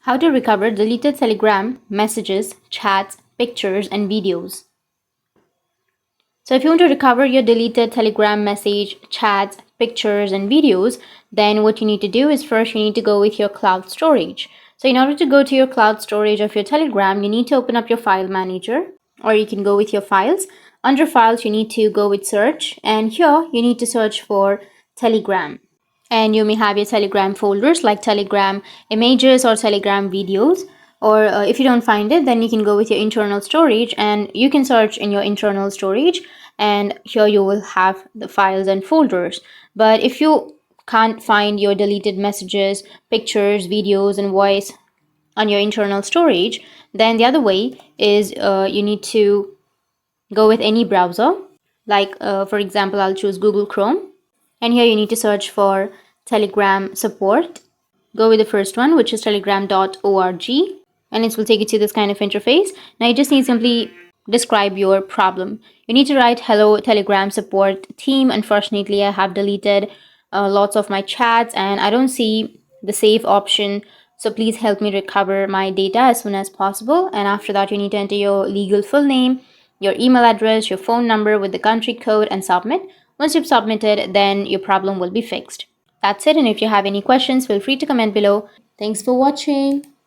How to recover deleted Telegram messages, chats, pictures, and videos. So if you want to recover your deleted Telegram message, chats, pictures, and videos, then what you need to do is first you need to go with your cloud storage. So in order to go to your cloud storage of your Telegram, you need to open up your file manager, or you can go with your files. Under files, you need to go with search, and here you need to search for Telegram. And you may have your Telegram folders like Telegram images or Telegram videos. Or if you don't find it, then you can go with your internal storage and you can search in your internal storage, and here you will have the files and folders. But if you can't find your deleted messages, pictures, videos, and voice on your internal storage, then the other way is you need to go with any browser. Like for example, I'll choose Google Chrome, and here you need to search for Telegram support. Go with the first one, which is telegram.org, and it will take you to this kind of interface. Now you just need to simply describe your problem. You need to write, hello Telegram support team, unfortunately I have deleted lots of my chats and I don't see the save option, so please help me recover my data as soon as possible. And after that you need to enter your legal full name, your email address, your phone number with the country code, and submit. Once you've submitted, then your problem will be fixed. That's it, and if you have any questions, feel free to comment below. Thanks for watching.